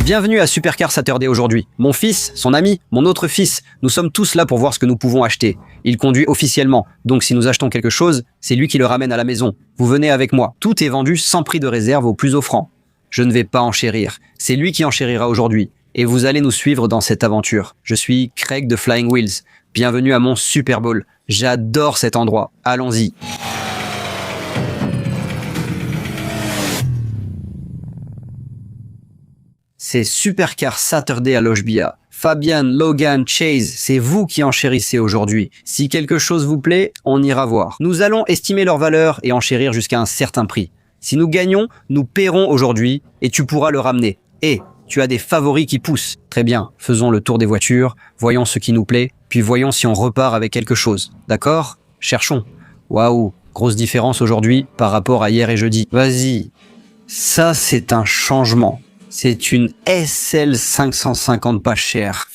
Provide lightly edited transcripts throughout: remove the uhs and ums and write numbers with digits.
Bienvenue à Supercar Saturday aujourd'hui. Mon fils, son ami, mon autre fils, nous sommes tous là pour voir ce que nous pouvons acheter. Il conduit officiellement, donc si nous achetons quelque chose, c'est lui qui le ramène à la maison. Vous venez avec moi. Tout est vendu sans prix de réserve au plus offrant. Je ne vais pas enchérir. C'est lui qui enchérira aujourd'hui. Et vous allez nous suivre dans cette aventure. Je suis Craig de Flying Wheels. Bienvenue à mon Super Bowl. J'adore cet endroit. Allons-y. C'est Supercar Saturday à Loggia. Fabian, Logan, Chase, c'est vous qui enchérissez aujourd'hui. Si quelque chose vous plaît, on ira voir. Nous allons estimer leur valeur et enchérir jusqu'à un certain prix. Si nous gagnons, nous paierons aujourd'hui et tu pourras le ramener. Et tu as des favoris qui poussent. Très bien, faisons le tour des voitures, voyons ce qui nous plaît, puis voyons si on repart avec quelque chose. D'accord? Cherchons. Waouh, grosse différence aujourd'hui par rapport à hier et jeudi. Vas-y. Ça, c'est un changement. C'est une SL 550 pas chère.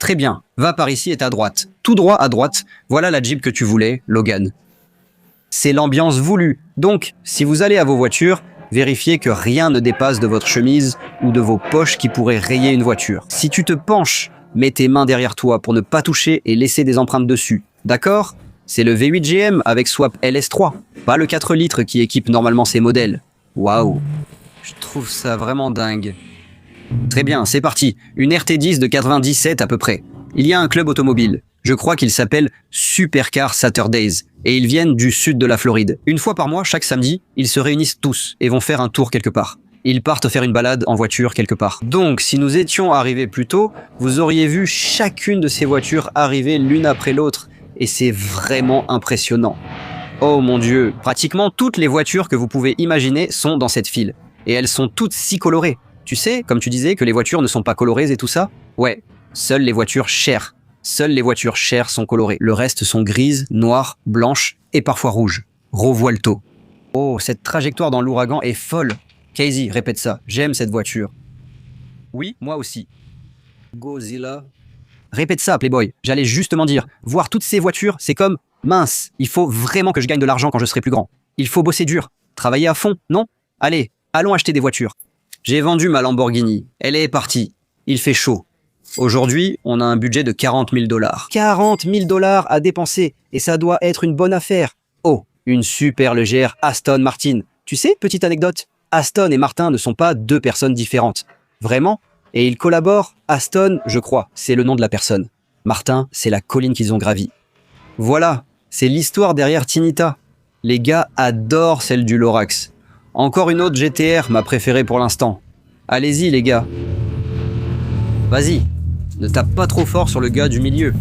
Très bien, va par ici et à droite. Tout droit à droite, voilà la Jeep que tu voulais, Logan. C'est l'ambiance voulue. Donc, si vous allez à vos voitures, vérifiez que rien ne dépasse de votre chemise ou de vos poches qui pourraient rayer une voiture. Si tu te penches, mets tes mains derrière toi pour ne pas toucher et laisser des empreintes dessus. D'accord? C'est le V8 GM avec swap LS3, pas le 4 litres qui équipe normalement ces modèles. Waouh! Je trouve ça vraiment dingue. Très bien, c'est parti. Une RT10 de 97 à peu près. Il y a un club automobile. Je crois qu'il s'appelle Supercar Saturdays. Et ils viennent du sud de la Floride. Une fois par mois, chaque samedi, ils se réunissent tous et vont faire un tour quelque part. Ils partent faire une balade en voiture quelque part. Donc, si nous étions arrivés plus tôt, vous auriez vu chacune de ces voitures arriver l'une après l'autre. Et c'est vraiment impressionnant. Oh mon Dieu, pratiquement toutes les voitures que vous pouvez imaginer sont dans cette file. Et elles sont toutes si colorées. Tu sais, comme tu disais, que les voitures ne sont pas colorées et tout ça? Ouais, seules les voitures chères. Seules les voitures chères sont colorées. Le reste sont grises, noires, blanches et parfois rouges. Rovuelto. Oh, cette trajectoire dans l'ouragan est folle. Casey, répète ça. J'aime cette voiture. Oui, moi aussi. Godzilla. Répète ça, Playboy. J'allais justement dire, voir toutes ces voitures, c'est comme, mince, il faut vraiment que je gagne de l'argent quand je serai plus grand. Il faut bosser dur. Travailler à fond, non? Allez, allons acheter des voitures. J'ai vendu ma Lamborghini. Elle est partie. Il fait chaud. Aujourd'hui, on a un budget de 40 000 $. 40 000 $ à dépenser. Et ça doit être une bonne affaire. Oh, une super légère Aston Martin. Tu sais, petite anecdote, Aston et Martin ne sont pas deux personnes différentes. Vraiment? Et ils collaborent. Aston, je crois, c'est le nom de la personne. Martin, c'est la colline qu'ils ont gravie. Voilà, c'est l'histoire derrière Tinita. Les gars adorent celle du Lorax. Encore une autre GTR, ma préférée pour l'instant. Allez-y les gars. Vas-y, ne tape pas trop fort sur le gars du milieu.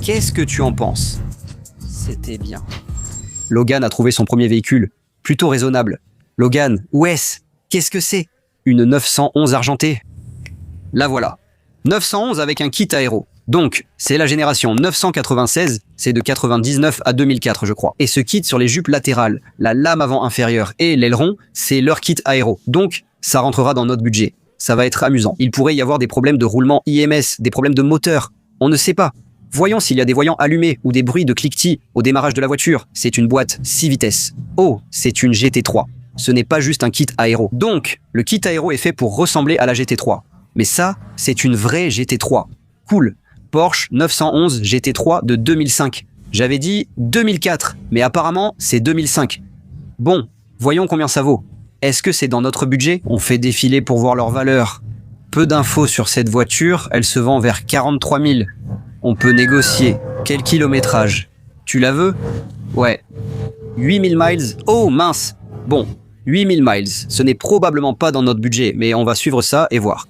Qu'est-ce que tu en penses? C'était bien. Logan a trouvé son premier véhicule, plutôt raisonnable. Logan, où est-ce? Qu'est-ce que c'est? Une 911 argentée. La voilà. 911 avec un kit aéro. Donc, c'est la génération 996, c'est de 99 à 2004 je crois. Et ce kit sur les jupes latérales, la lame avant inférieure et l'aileron, c'est leur kit aéro. Donc, ça rentrera dans notre budget. Ça va être amusant. Il pourrait y avoir des problèmes de roulement IMS, des problèmes de moteur. On ne sait pas. Voyons s'il y a des voyants allumés ou des bruits de cliquetis au démarrage de la voiture. C'est une boîte 6 vitesses. Oh, c'est une GT3. Ce n'est pas juste un kit aéro. Donc, le kit aéro est fait pour ressembler à la GT3. Mais ça, c'est une vraie GT3. Cool. Porsche 911 GT3 de 2005. J'avais dit 2004, mais apparemment, c'est 2005. Bon, voyons combien ça vaut. Est-ce que c'est dans notre budget? On fait défiler pour voir leur valeur. Peu d'infos sur cette voiture, elle se vend vers 43 000. On peut négocier. Quel kilométrage? Tu la veux? Ouais. 8000 miles? Oh, mince. Bon, 8000 miles. Ce n'est probablement pas dans notre budget, mais on va suivre ça et voir.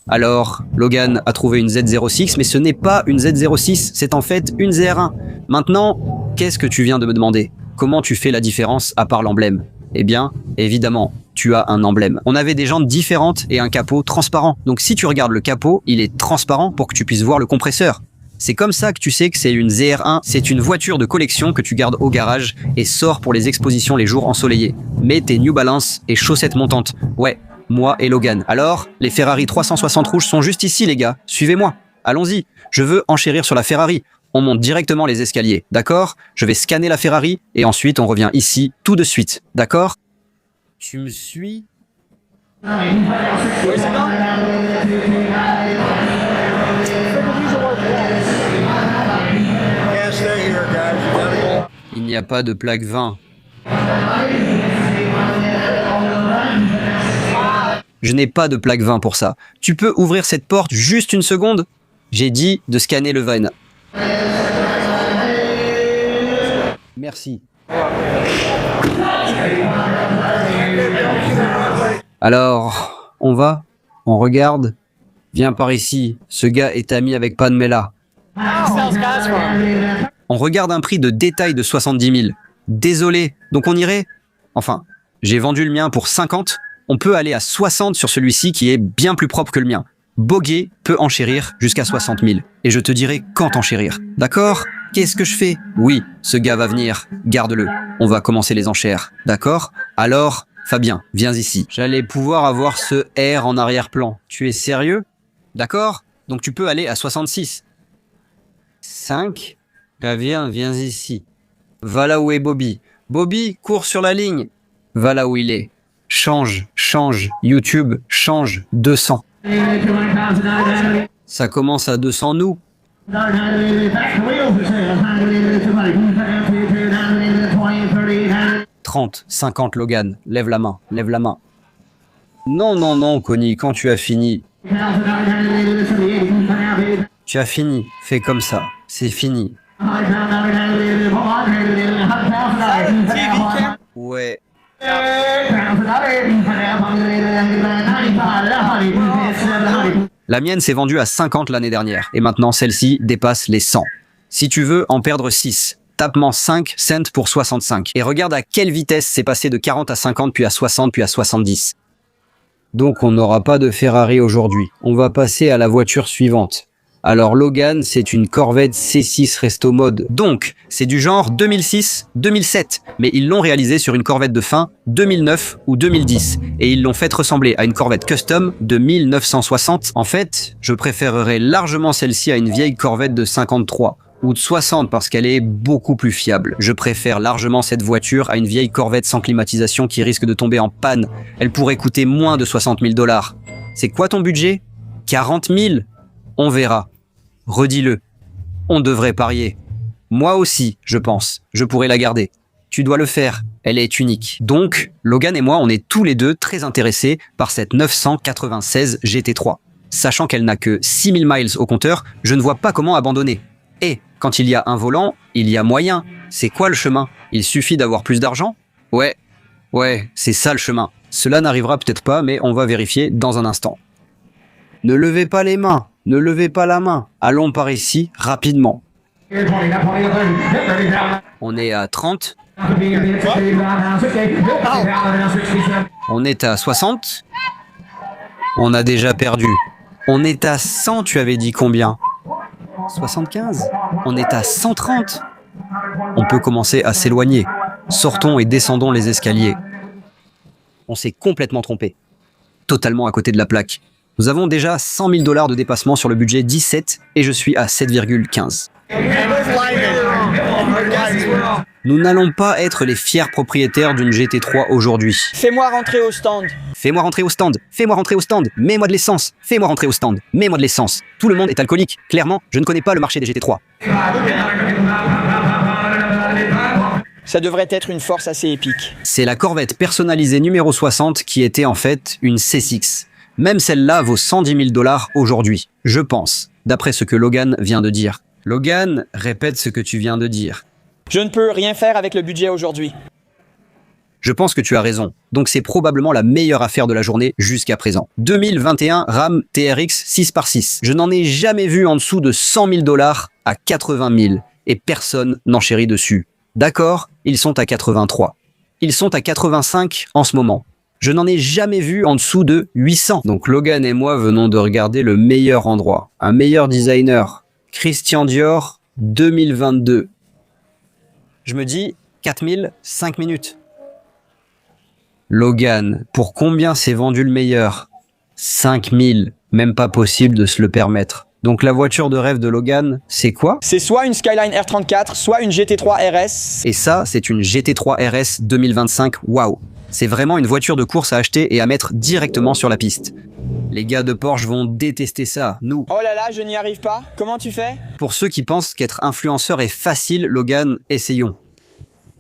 Alors, Logan a trouvé une Z06, mais ce n'est pas une Z06, c'est en fait une ZR1. Maintenant, qu'est-ce que tu viens de me demander? Comment tu fais la différence à part l'emblème? Eh bien, évidemment, tu as un emblème. On avait des jantes différentes et un capot transparent. Donc si tu regardes le capot, il est transparent pour que tu puisses voir le compresseur. C'est comme ça que tu sais que c'est une ZR1, c'est une voiture de collection que tu gardes au garage et sors pour les expositions les jours ensoleillés. Mets tes New Balance et chaussettes montantes. Ouais, moi et Logan. Alors, les Ferrari 360 rouges sont juste ici, les gars. Suivez-moi. Allons-y. Je veux enchérir sur la Ferrari. On monte directement les escaliers, d'accord? Je vais scanner la Ferrari et ensuite on revient ici tout de suite, d'accord? Tu me suis? Il n'y a pas de plaque 20. Je n'ai pas de plaque 20 pour ça. Tu peux ouvrir cette porte juste une seconde? J'ai dit de scanner le van. Merci. Alors, on va? On regarde? Viens par ici. Ce gars est ami avec Panmela. On regarde un prix de détail de 70 000. Désolé, donc on irait? Enfin, j'ai vendu le mien pour 50. On peut aller à 60 sur celui-ci qui est bien plus propre que le mien. Boguet peut enchérir jusqu'à 60 000. Et je te dirai quand enchérir. D'accord? Qu'est-ce que je fais? Oui, ce gars va venir. Garde-le. On va commencer les enchères. D'accord? Alors, Fabien, viens ici. J'allais pouvoir avoir ce R en arrière-plan. Tu es sérieux? D'accord? Donc tu peux aller à 66. 5. Viens ici. Va là où est Bobby. Bobby, cours sur la ligne. Va là où il est. Change. YouTube, change. 200. Ça commence à 200 nous. 30, 50 Logan. Lève la main. Non, Connie, quand tu as fini. Tu as fini. Fais comme ça. C'est fini. Ouais. La mienne s'est vendue à 50 l'année dernière. Et maintenant, celle-ci dépasse les 100. Si tu veux en perdre 6, tape-moi 5 cents pour 65. Et regarde à quelle vitesse c'est passé de 40 à 50, puis à 60, puis à 70. Donc on n'aura pas de Ferrari aujourd'hui. On va passer à la voiture suivante. Alors Logan, c'est une Corvette C6 Resto Mode. Donc, c'est du genre 2006-2007. Mais ils l'ont réalisé sur une Corvette de fin 2009 ou 2010. Et ils l'ont fait ressembler à une Corvette custom de 1960. En fait, je préférerais largement celle-ci à une vieille Corvette de 53. Ou de 60 parce qu'elle est beaucoup plus fiable. Je préfère largement cette voiture à une vieille Corvette sans climatisation qui risque de tomber en panne. Elle pourrait coûter moins de 60 000 $. C'est quoi ton budget? 40 000? On verra. Redis-le. On devrait parier. Moi aussi, je pense. Je pourrais la garder. Tu dois le faire. Elle est unique. Donc, Logan et moi, on est tous les deux très intéressés par cette 996 GT3. Sachant qu'elle n'a que 6000 miles au compteur, je ne vois pas comment abandonner. Et quand il y a un volant, il y a moyen. C'est quoi le chemin? Il suffit d'avoir plus d'argent? Ouais, c'est ça le chemin. Cela n'arrivera peut-être pas, mais on va vérifier dans un instant. Ne levez pas les mains. Ne levez pas la main. Allons par ici, rapidement. On est à 30. On est à 60. On a déjà perdu. On est à 100, tu avais dit combien? 75. On est à 130. On peut commencer à s'éloigner. Sortons et descendons les escaliers. On s'est complètement trompé. Totalement à côté de la plaque. Nous avons déjà 100 000 $ de dépassement sur le budget 17 et je suis à 7,15. Nous n'allons pas être les fiers propriétaires d'une GT3 aujourd'hui. Fais-moi rentrer au stand. Fais-moi rentrer au stand. Fais-moi rentrer au stand. Mets-moi de l'essence. Fais-moi rentrer au stand. Mets-moi de l'essence. Tout le monde est alcoolique. Clairement, je ne connais pas le marché des GT3. Ça devrait être une force assez épique. C'est la Corvette personnalisée numéro 60 qui était en fait une C6. Même celle-là vaut 110 000 $ aujourd'hui, je pense, d'après ce que Logan vient de dire. Logan, répète ce que tu viens de dire. Je ne peux rien faire avec le budget aujourd'hui. Je pense que tu as raison, donc c'est probablement la meilleure affaire de la journée jusqu'à présent. 2021 RAM TRX 6x6. Je n'en ai jamais vu en dessous de 100 000 $ à 80 000, et personne n'enchérit dessus. D'accord, ils sont à 83. Ils sont à 85 en ce moment. Je n'en ai jamais vu en dessous de 800. Donc Logan et moi venons de regarder le meilleur endroit. Un meilleur designer. Christian Dior 2022. Je me dis 4000, 5 minutes. Logan, pour combien s'est vendu le meilleur? 5000, même pas possible de se le permettre. Donc la voiture de rêve de Logan, c'est quoi? C'est soit une Skyline R34, soit une GT3 RS. Et ça, c'est une GT3 RS 2025, waouh! C'est vraiment une voiture de course à acheter et à mettre directement sur la piste. Les gars de Porsche vont détester ça, nous. Oh là là, je n'y arrive pas. Comment tu fais? Pour ceux qui pensent qu'être influenceur est facile, Logan, essayons.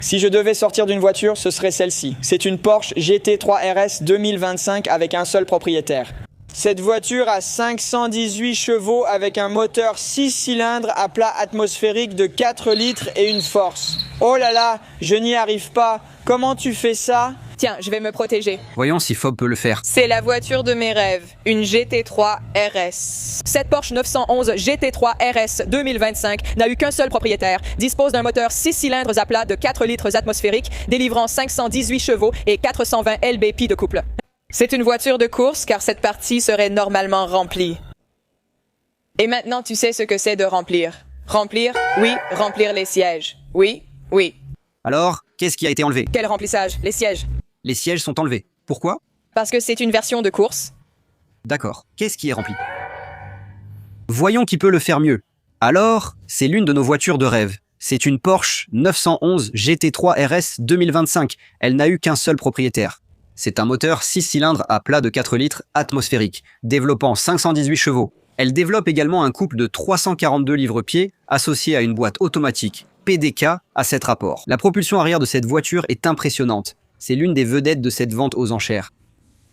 Si je devais sortir d'une voiture, ce serait celle-ci. C'est une Porsche GT3 RS 2025 avec un seul propriétaire. Cette voiture a 518 chevaux avec un moteur 6 cylindres à plat atmosphérique de 4 litres et une force. Oh là là, je n'y arrive pas. Comment tu fais ça? Tiens, je vais me protéger. Voyons si Fob peut le faire. C'est la voiture de mes rêves, une GT3 RS. Cette Porsche 911 GT3 RS 2025 n'a eu qu'un seul propriétaire, dispose d'un moteur 6 cylindres à plat de 4 litres atmosphériques, délivrant 518 chevaux et 420 lb-ps de couple. C'est une voiture de course car cette partie serait normalement remplie. Et maintenant, tu sais ce que c'est de remplir. Remplir, oui, remplir les sièges. Oui, oui. Alors, qu'est-ce qui a été enlevé? Quel remplissage? Les sièges. Les sièges sont enlevés. Pourquoi? Parce que c'est une version de course. D'accord. Qu'est-ce qui est rempli? Voyons qui peut le faire mieux. Alors, c'est l'une de nos voitures de rêve. C'est une Porsche 911 GT3 RS 2025. Elle n'a eu qu'un seul propriétaire. C'est un moteur 6 cylindres à plat de 4 litres atmosphérique, développant 518 chevaux. Elle développe également un couple de 342 livres-pieds associé à une boîte automatique PDK à 7 rapports. La propulsion arrière de cette voiture est impressionnante. C'est l'une des vedettes de cette vente aux enchères.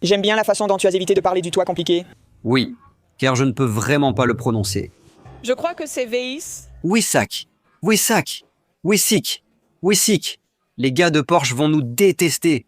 J'aime bien la façon dont tu as évité de parler du toit compliqué. Oui, car je ne peux vraiment pas le prononcer. Je crois que c'est Veis. Wissac, Wissac, Wissick, Wissick. Les gars de Porsche vont nous détester.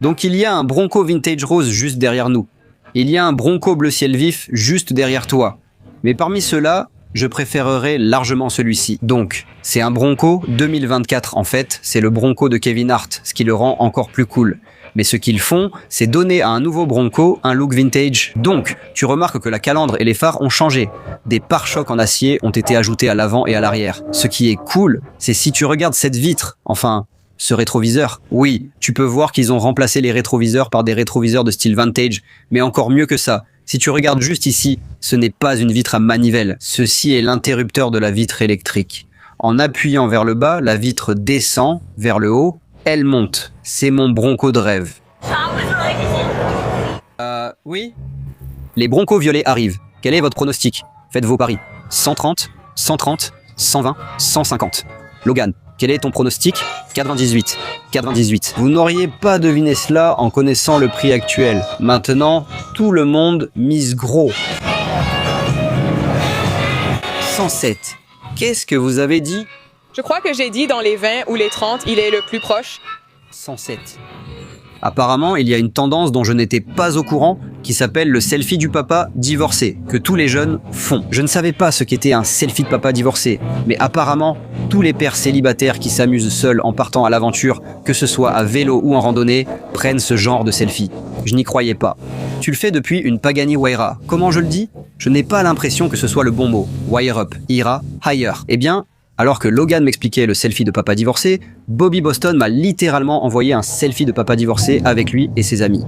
Donc il y a un Bronco vintage rose juste derrière nous. Il y a un Bronco bleu ciel vif juste derrière toi. Mais parmi ceux-là, je préférerais largement celui-ci. Donc, c'est un Bronco 2024 en fait, c'est le Bronco de Kevin Hart, ce qui le rend encore plus cool. Mais ce qu'ils font, c'est donner à un nouveau Bronco un look vintage. Donc, tu remarques que la calandre et les phares ont changé. Des pare-chocs en acier ont été ajoutés à l'avant et à l'arrière. Ce qui est cool, c'est si tu regardes cette vitre, enfin, ce rétroviseur. Oui, tu peux voir qu'ils ont remplacé les rétroviseurs par des rétroviseurs de style vintage, mais encore mieux que ça. Si tu regardes juste ici, ce n'est pas une vitre à manivelle. Ceci est l'interrupteur de la vitre électrique. En appuyant vers le bas, la vitre descend vers le haut, elle monte. C'est mon Bronco de rêve. Oui. Les Broncos violets arrivent. Quel est votre pronostic? Faites vos paris. 130, 130, 120, 150. Logan, quel est ton pronostic? 98. 98. Vous n'auriez pas deviné cela en connaissant le prix actuel. Maintenant, tout le monde mise gros. 107. Qu'est-ce que vous avez dit? Je crois que j'ai dit dans les 20 ou les 30, il est le plus proche. 107. Apparemment, il y a une tendance dont je n'étais pas au courant qui s'appelle le selfie du papa divorcé, que tous les jeunes font. Je ne savais pas ce qu'était un selfie de papa divorcé, mais apparemment, tous les pères célibataires qui s'amusent seuls en partant à l'aventure, que ce soit à vélo ou en randonnée, prennent ce genre de selfie. Je n'y croyais pas. Tu le fais depuis une Pagani Huayra. Comment je le dis? Je n'ai pas l'impression que ce soit le bon mot. Wire up, ira, higher. Eh bien, alors que Logan m'expliquait le selfie de papa divorcé, Bobby Boston m'a littéralement envoyé un selfie de papa divorcé avec lui et ses amis.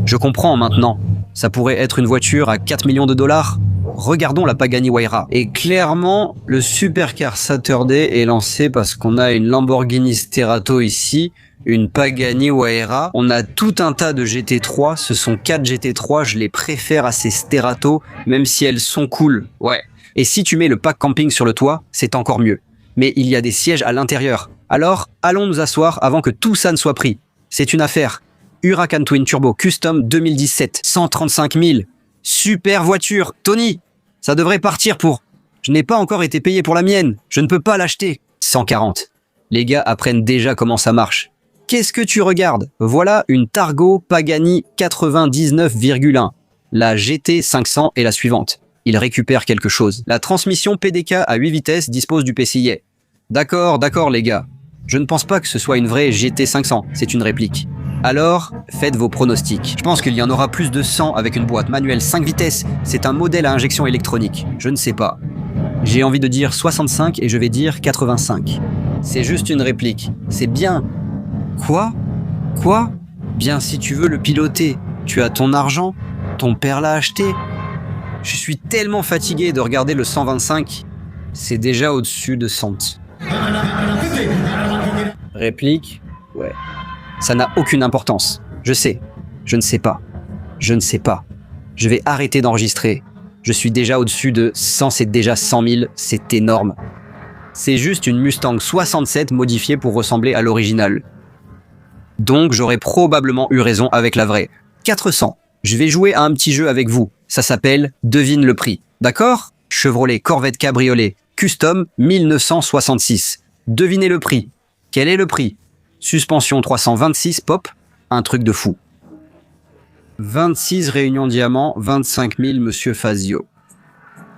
Je comprends maintenant. Ça pourrait être une voiture à 4 millions de dollars. Regardons la Pagani Huayra. Et clairement, le Supercar Saturday est lancé parce qu'on a une Lamborghini Sterato ici, une Pagani Huayra. On a tout un tas de GT3. Ce sont 4 GT3. Je les préfère à ces Sterato, même si elles sont cool. Ouais. Et si tu mets le pack camping sur le toit, c'est encore mieux. Mais il y a des sièges à l'intérieur. Alors, allons nous asseoir avant que tout ça ne soit pris. C'est une affaire. Huracan Twin Turbo Custom 2017, 135 000. Super voiture. Tony, ça devrait partir pour... Je n'ai pas encore été payé pour la mienne. Je ne peux pas l'acheter. 140. Les gars apprennent déjà comment ça marche. Qu'est-ce que tu regardes? Voilà une Targo Pagani 99,1. La GT 500 est la suivante. Il récupère quelque chose. La transmission PDK à 8 vitesses dispose du PCI. D'accord les gars. Je ne pense pas que ce soit une vraie GT 500, c'est une réplique. Alors, faites vos pronostics. Je pense qu'il y en aura plus de 100 avec une boîte manuelle 5 vitesses. C'est un modèle à injection électronique. Je ne sais pas. J'ai envie de dire 65 et je vais dire 85. C'est juste une réplique. C'est bien. Quoi? Bien si tu veux le piloter, tu as ton argent, ton père l'a acheté. Je suis tellement fatigué de regarder le 125, c'est déjà au-dessus de 100. Réplique? Ouais. Ça n'a aucune importance. Je sais. Je ne sais pas. Je ne sais pas. Je vais arrêter d'enregistrer. Je suis déjà au-dessus de 100, c'est déjà 100 000, c'est énorme. C'est juste une Mustang 67 modifiée pour ressembler à l'original. Donc j'aurais probablement eu raison avec la vraie. 400. Je vais jouer à un petit jeu avec vous. Ça s'appelle Devine le prix. D'accord? Chevrolet Corvette Cabriolet Custom 1966. Devinez le prix. Quel est le prix? Suspension 326 pop. Un truc de fou. 26 réunions diamant, 25 000 monsieur Fazio.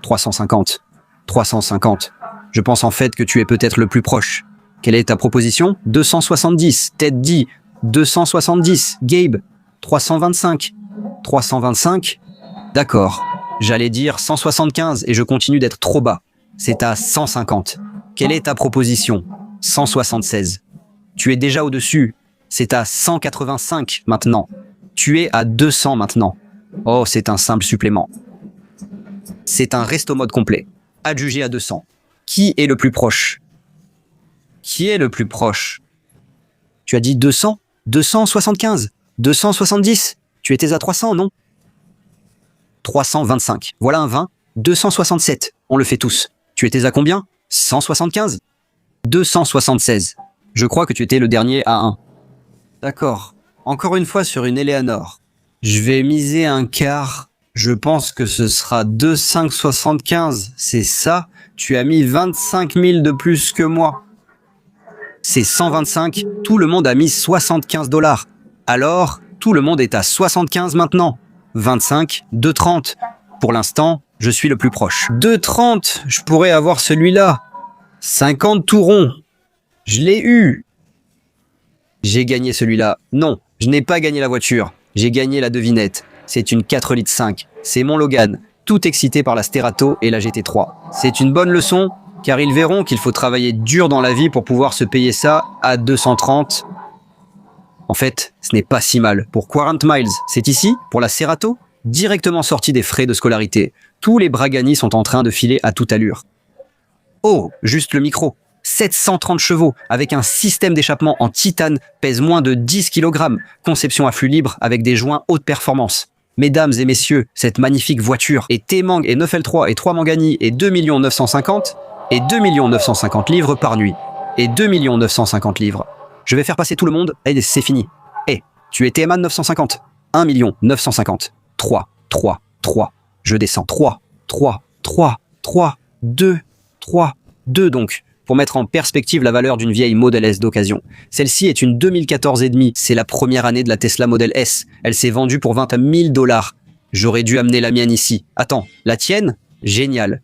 350. 350. Je pense en fait que tu es peut-être le plus proche. Quelle est ta proposition? 270. Ted dit 270. Gabe 325. 325. D'accord. J'allais dire 175 et je continue d'être trop bas. C'est à 150. Quelle est ta proposition? 176. Tu es déjà au-dessus. C'est à 185 maintenant. Tu es à 200 maintenant. Oh, c'est un simple supplément. C'est un resto mode complet. Adjugé à 200. Qui est le plus proche? Qui est le plus proche? Tu as dit 200? 275? 270? Tu étais à 300, non? 325. Voilà un 20. 267. On le fait tous. Tu étais à combien? 175? 276. Je crois que tu étais le dernier à 1. D'accord. Encore une fois sur une Eleanor. Je vais miser un quart. Je pense que ce sera 2,575. C'est ça? Tu as mis 25 000 de plus que moi. C'est 125. Tout le monde a mis 75 $. Alors, tout le monde est à 75 maintenant. 25, 2,30. Pour l'instant, je suis le plus proche. 2,30. Je pourrais avoir celui-là. 50 tout rond. Je l'ai eu. J'ai gagné celui-là. Non, je n'ai pas gagné la voiture. J'ai gagné la devinette. C'est une 4,5 litres. C'est mon Logan, tout excité par la Sterato et la GT3. C'est une bonne leçon, car ils verront qu'il faut travailler dur dans la vie pour pouvoir se payer ça à 230. En fait, ce n'est pas si mal. Pour 40 miles, c'est ici, pour la Cerato, directement sorti des frais de scolarité. Tous les Bragani sont en train de filer à toute allure. Oh, juste le micro. 730 chevaux, avec un système d'échappement en titane, pèse moins de 10 kg. Conception à flux libre avec des joints haute performance. Mesdames et messieurs, cette magnifique voiture est T-Mang et 9L3 et 3 Mangani et 2 950 et 2 950 livres par nuit. Et 2 950 livres. Je vais faire passer tout le monde et c'est fini. Eh, tu es TMA 950. 1 950. 3, 3, 3. Je descends. 3, 3, 3, 3, 2, 3, 2 donc. Pour mettre en perspective la valeur d'une vieille Model S d'occasion. Celle-ci est une 2014 et demi. C'est la première année de la Tesla Model S. Elle s'est vendue pour 20 000 $. J'aurais dû amener la mienne ici. Attends, la tienne? Génial.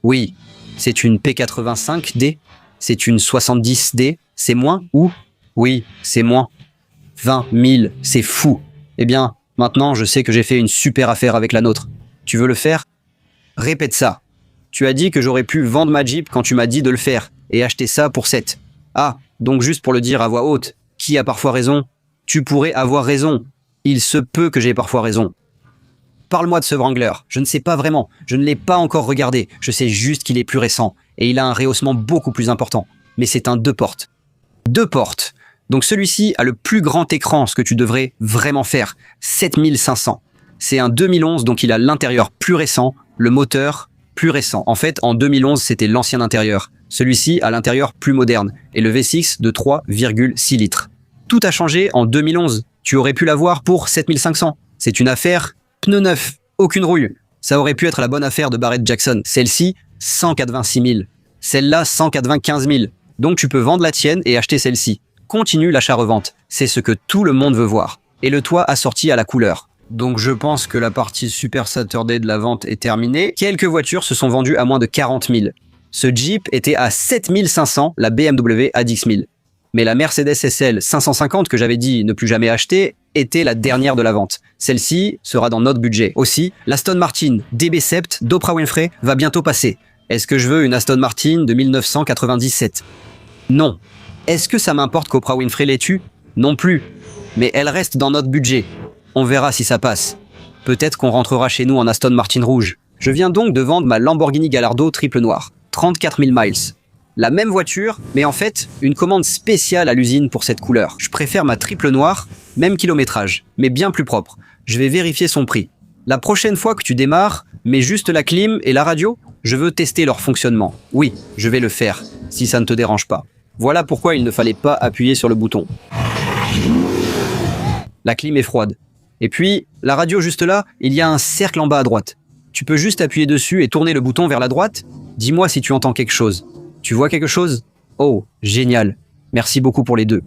Oui, c'est une P85D. C'est une 70D. C'est moins ou? Oui, c'est moins. 20 000, c'est fou. Eh bien, maintenant, je sais que j'ai fait une super affaire avec la nôtre. Tu veux le faire? Répète ça. Tu as dit que j'aurais pu vendre ma Jeep quand tu m'as dit de le faire. Et acheter ça pour 7. Ah, donc juste pour le dire à voix haute, qui a parfois raison? Tu pourrais avoir raison. Il se peut que j'ai parfois raison. Parle-moi de ce Wrangler. Je ne sais pas vraiment. Je ne l'ai pas encore regardé. Je sais juste qu'il est plus récent. Et il a un rehaussement beaucoup plus important. Mais c'est un 2 portes. 2 portes. Donc celui-ci a le plus grand écran, ce que tu devrais vraiment faire. 7500. C'est un 2011, donc il a l'intérieur plus récent, le moteur plus récent. En fait, en 2011, c'était l'ancien intérieur. Celui-ci a l'intérieur plus moderne et le V6 de 3,6 litres. Tout a changé en 2011. Tu aurais pu l'avoir pour 7500. C'est une affaire pneu neuf, aucune rouille. Ça aurait pu être la bonne affaire de Barrett Jackson. Celle-ci, 186 000. Celle-là, 195 000. Donc tu peux vendre la tienne et acheter celle-ci. Continue l'achat-revente. C'est ce que tout le monde veut voir. Et le toit assorti à la couleur. Donc je pense que la partie Super Saturday de la vente est terminée. Quelques voitures se sont vendues à moins de 40 000. Ce Jeep était à 7 500, la BMW à 10 000. Mais la Mercedes SL 550 que j'avais dit ne plus jamais acheter était la dernière de la vente. Celle-ci sera dans notre budget. Aussi, l'Aston Martin DB7 d'Oprah Winfrey va bientôt passer. Est-ce que je veux une Aston Martin de 1997? Non. Est-ce que ça m'importe qu'Oprah Winfrey l'ait tue? Non plus. mais elle reste dans notre budget. On verra si ça passe. Peut-être qu'on rentrera chez nous en Aston Martin rouge. Je viens donc de vendre ma Lamborghini Gallardo triple noir, 34 000 miles. La même voiture, mais en fait, une commande spéciale à l'usine pour cette couleur. Je préfère ma triple noire, même kilométrage, mais bien plus propre. Je vais vérifier son prix. La prochaine fois que tu démarres, mets juste la clim et la radio. Je veux tester leur fonctionnement. Oui, je vais le faire, si ça ne te dérange pas. Voilà pourquoi il ne fallait pas appuyer sur le bouton. La clim est froide. Et puis, la radio juste là, il y a un cercle en bas à droite. Tu peux juste appuyer dessus et tourner le bouton vers la droite. Dis-moi si tu entends quelque chose. Tu vois quelque chose? Oh, génial. Merci beaucoup pour les deux.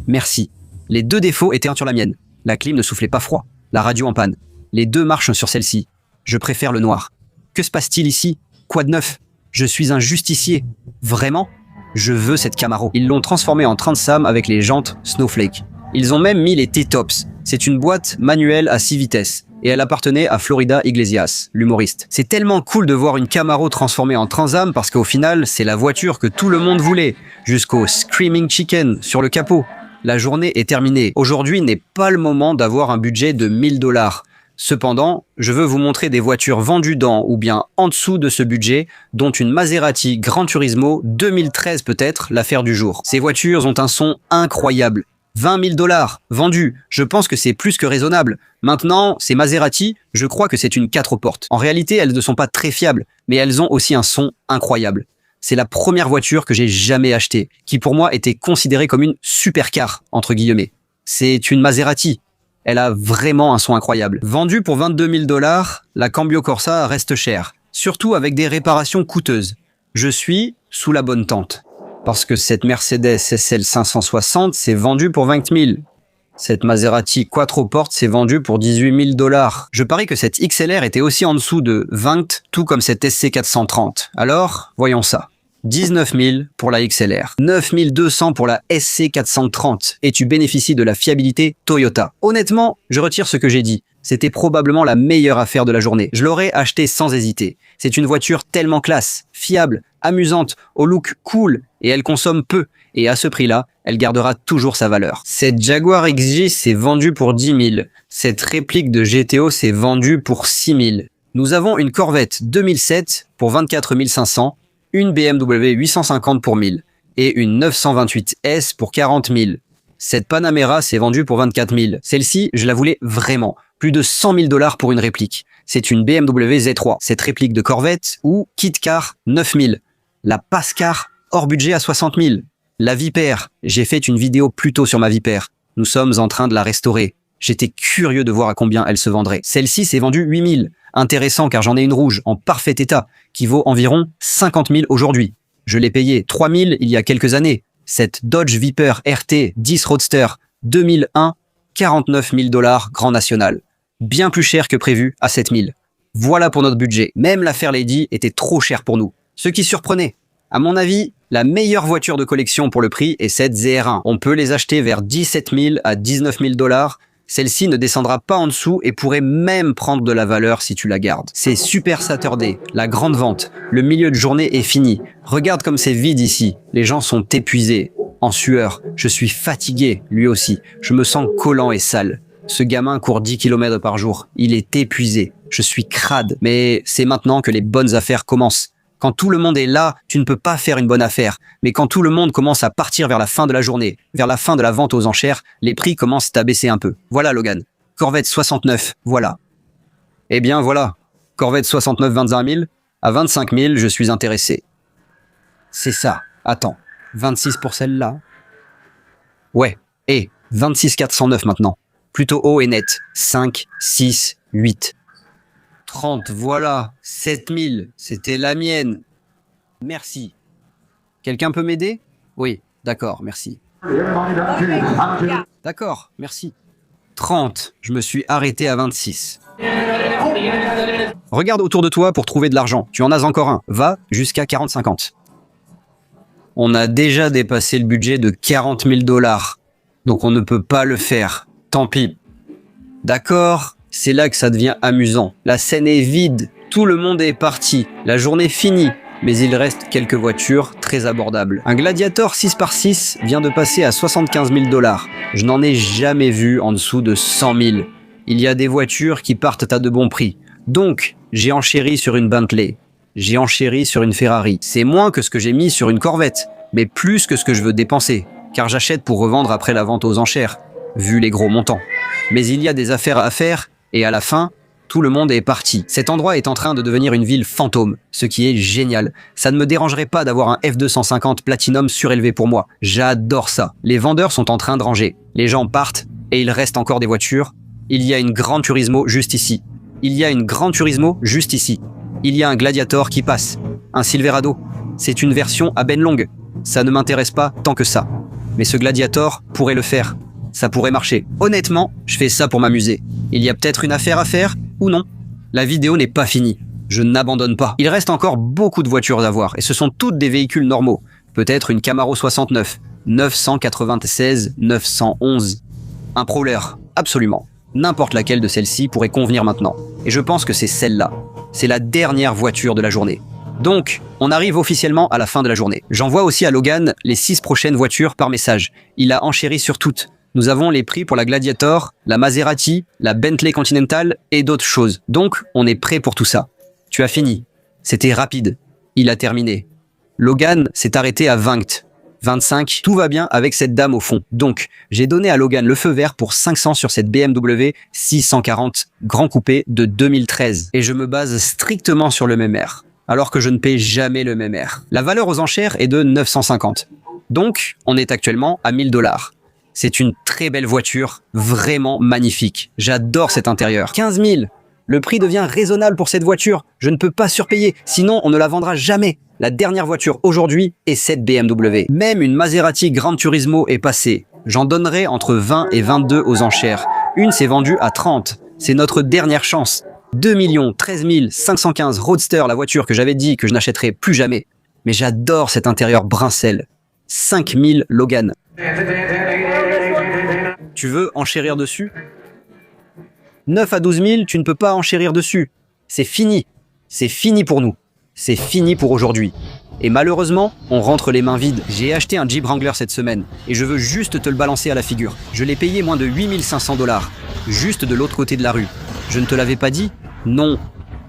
Merci. Les deux défauts étaient un sur la mienne. La clim ne soufflait pas froid. La radio en panne. Les deux marchent sur celle-ci. Je préfère le noir. Que se passe-t-il ici? Quoi de neuf? Je suis un justicier. Vraiment? Je veux cette Camaro. Ils l'ont transformée en train de Sam avec les jantes Snowflake. Ils ont même mis les T-Tops. C'est une boîte manuelle à 6 vitesses. Et elle appartenait à Florida Iglesias, l'humoriste. C'est tellement cool de voir une Camaro transformée en Trans Am parce qu'au final, c'est la voiture que tout le monde voulait. Jusqu'au Screaming Chicken sur le capot. La journée est terminée. Aujourd'hui n'est pas le moment d'avoir un budget de 1000 $. Cependant, je veux vous montrer des voitures vendues dans ou bien en dessous de ce budget, dont une Maserati Gran Turismo 2013 peut-être, l'affaire du jour. Ces voitures ont un son incroyable. 20 000 $ vendus, je pense que c'est plus que raisonnable. Maintenant, ces Maserati, je crois que c'est une 4 portes. En réalité, elles ne sont pas très fiables, mais elles ont aussi un son incroyable. C'est la première voiture que j'ai jamais achetée, qui pour moi était considérée comme une supercar, entre guillemets. C'est une Maserati. Elle a vraiment un son incroyable. Vendue pour 22 000 $, la Cambio Corsa reste chère, surtout avec des réparations coûteuses. Je suis sous la bonne tente. Parce que cette Mercedes SL 560 s'est vendue pour 20 000. Cette Maserati Quattroporte s'est vendue pour 18 000 $. Je parie que cette XLR était aussi en dessous de 20, tout comme cette SC 430. Alors, voyons ça. 19 000 pour la XLR, 9 200 pour la SC 430 et tu bénéficies de la fiabilité Toyota. Honnêtement, je retire ce que j'ai dit. C'était probablement la meilleure affaire de la journée. Je l'aurais acheté sans hésiter. C'est une voiture tellement classe, fiable, amusante, au look cool et elle consomme peu. Et à ce prix-là, elle gardera toujours sa valeur. Cette Jaguar XJ s'est vendue pour 10 000. Cette réplique de GTO s'est vendue pour 6 000. Nous avons une Corvette 2007 pour 24 500, une BMW 850 pour 1000 et une 928S pour 40 000. Cette Panamera s'est vendue pour 24 000. Celle-ci, je la voulais vraiment. Plus de 100 000 $ pour une réplique. C'est une BMW Z3, cette réplique de Corvette, ou Kit Car 9 000. La Pace-Car, hors budget à 60 000. La Vipère, j'ai fait une vidéo plus tôt sur ma Vipère. Nous sommes en train de la restaurer. J'étais curieux de voir à combien elle se vendrait. Celle-ci s'est vendue 8 000. Intéressant car j'en ai une rouge, en parfait état, qui vaut environ 50 000 aujourd'hui. Je l'ai payée 3 000 il y a quelques années. Cette Dodge Viper RT 10 Roadster 2001, 49 000 $ Grand National. Bien plus cher que prévu à 7 000. Voilà pour notre budget. Même la Fairlady était trop chère pour nous. Ce qui surprenait. À mon avis, la meilleure voiture de collection pour le prix est cette ZR1. On peut les acheter vers 17 000 à 19 000 $. Celle-ci ne descendra pas en dessous et pourrait même prendre de la valeur si tu la gardes. C'est Super Saturday, la grande vente. Le milieu de journée est fini. Regarde comme c'est vide ici. Les gens sont épuisés, en sueur. Je suis fatigué, lui aussi. Je me sens collant et sale. Ce gamin court 10 km par jour. Il est épuisé. Je suis crade. Mais c'est maintenant que les bonnes affaires commencent. Quand tout le monde est là, tu ne peux pas faire une bonne affaire. Mais quand tout le monde commence à partir vers la fin de la journée, vers la fin de la vente aux enchères, les prix commencent à baisser un peu. Voilà Logan. Corvette 69, voilà. Eh bien voilà. Corvette 69 25 000. À 25 000, je suis intéressé. C'est ça. Attends. 26 pour celle-là. Ouais. Et 26 409 maintenant. Plutôt haut et net. 5, 6, 8. 30, voilà. 7000, c'était la mienne. Merci. Quelqu'un peut m'aider? Oui, d'accord, merci. D'accord, merci. 30, je me suis arrêté à 26. Regarde autour de toi pour trouver de l'argent. Tu en as encore un. Va jusqu'à 40-50. On a déjà dépassé le budget de 40 000 $. Donc on ne peut pas le faire. Tant pis. D'accord? C'est là que ça devient amusant. La scène est vide, tout le monde est parti, la journée finie. mais il reste quelques voitures très abordables. Un Gladiator 6x6 vient de passer à 75 000 $. Je n'en ai jamais vu en dessous de 100 000. Il y a des voitures qui partent à de bons prix. Donc, j'ai enchéri sur une Bentley. J'ai enchéri sur une Ferrari. C'est moins que ce que j'ai mis sur une Corvette, mais plus que ce que je veux dépenser, car j'achète pour revendre après la vente aux enchères, vu les gros montants. Mais il y a des affaires à faire, et à la fin, tout le monde est parti. Cet endroit est en train de devenir une ville fantôme, ce qui est génial. Ça ne me dérangerait pas d'avoir un F250 Platinum surélevé pour moi. J'adore ça. Les vendeurs sont en train de ranger. Les gens partent, et il reste encore des voitures. Il y a une Gran Turismo juste ici. Il y a une Gran Turismo juste ici. Il y a un Gladiator qui passe. Un Silverado. C'est une version à ben longue. Ça ne m'intéresse pas tant que ça. Mais ce Gladiator pourrait le faire. Ça pourrait marcher. Honnêtement, je fais ça pour m'amuser. Il y a peut-être une affaire à faire, ou non. La vidéo n'est pas finie. Je n'abandonne pas. Il reste encore beaucoup de voitures à voir, et ce sont toutes des véhicules normaux. Peut-être une Camaro 69, 996, 911. Un Prowler, absolument. N'importe laquelle de celles-ci pourrait convenir maintenant. Et je pense que c'est celle-là. C'est la dernière voiture de la journée. Donc, on arrive officiellement à la fin de la journée. J'envoie aussi à Logan les 6 prochaines voitures par message. Il a enchéri sur toutes. Nous avons les prix pour la Gladiator, la Maserati, la Bentley Continental et d'autres choses. Donc, on est prêt pour tout ça. Tu as fini. C'était rapide. Il a terminé. Logan s'est arrêté à 20. 25, tout va bien avec cette dame au fond. Donc, j'ai donné à Logan le feu vert pour 500 sur cette BMW 640 Grand Coupé de 2013. Et je me base strictement sur le même air, alors que je ne paie jamais le même air. La valeur aux enchères est de 950. Donc, on est actuellement à 1000 $. C'est une très belle voiture, vraiment magnifique. J'adore cet intérieur. 15 000. Le prix devient raisonnable pour cette voiture. Je ne peux pas surpayer, sinon on ne la vendra jamais. La dernière voiture aujourd'hui est cette BMW. Même une Maserati Gran Turismo est passée. J'en donnerai entre 20 et 22 aux enchères. Une s'est vendue à 30. C'est notre dernière chance. 2 13 515 Roadster, la voiture que j'avais dit que je n'achèterais plus jamais. Mais j'adore cet intérieur brincel. 5000 Logan. Tu veux enchérir dessus? 9 à 12 000, tu ne peux pas enchérir dessus. C'est fini. C'est fini pour nous. C'est fini pour aujourd'hui. Et malheureusement, on rentre les mains vides. J'ai acheté un Jeep Wrangler cette semaine et je veux juste te le balancer à la figure. Je l'ai payé moins de 8 500 $, juste de l'autre côté de la rue. Je ne te l'avais pas dit? Non.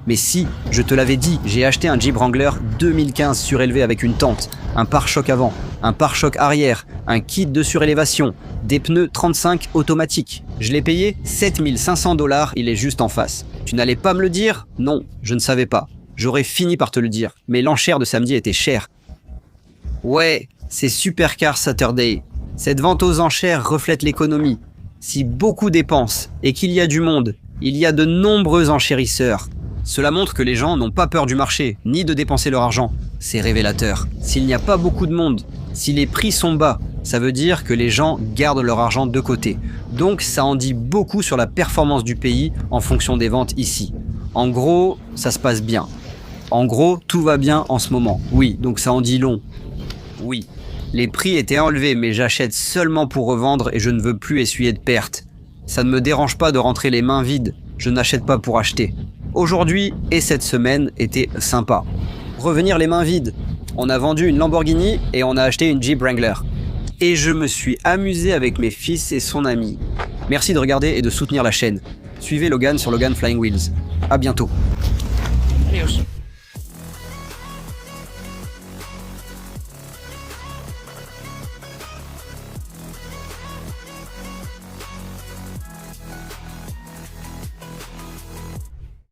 Mais si, je te l'avais dit, j'ai acheté un Jeep Wrangler 2015 surélevé avec une tente, un pare-choc avant, un pare-choc arrière, un kit de surélévation, des pneus 35 automatiques. Je l'ai payé 7 500 $, il est juste en face. Tu n'allais pas me le dire? Non, je ne savais pas. J'aurais fini par te le dire, mais l'enchère de samedi était chère. Ouais, c'est Supercar Saturday. Cette vente aux enchères reflète l'économie. Si beaucoup dépensent et qu'il y a du monde, il y a de nombreux enchérisseurs. Cela montre que les gens n'ont pas peur du marché, ni de dépenser leur argent. C'est révélateur. S'il n'y a pas beaucoup de monde, si les prix sont bas, ça veut dire que les gens gardent leur argent de côté. Donc ça en dit beaucoup sur la performance du pays en fonction des ventes ici. En gros, ça se passe bien. En gros, tout va bien en ce moment. Oui, donc ça en dit long. Oui, les prix étaient enlevés, mais j'achète seulement pour revendre et je ne veux plus essuyer de pertes. Ça ne me dérange pas de rentrer les mains vides. Je n'achète pas pour acheter. Aujourd'hui et cette semaine étaient sympas. Revenir les mains vides. On a vendu une Lamborghini et on a acheté une Jeep Wrangler. Et je me suis amusé avec mes fils et son ami. Merci de regarder et de soutenir la chaîne. Suivez Logan sur Logan Flying Wheels. À bientôt. Adios.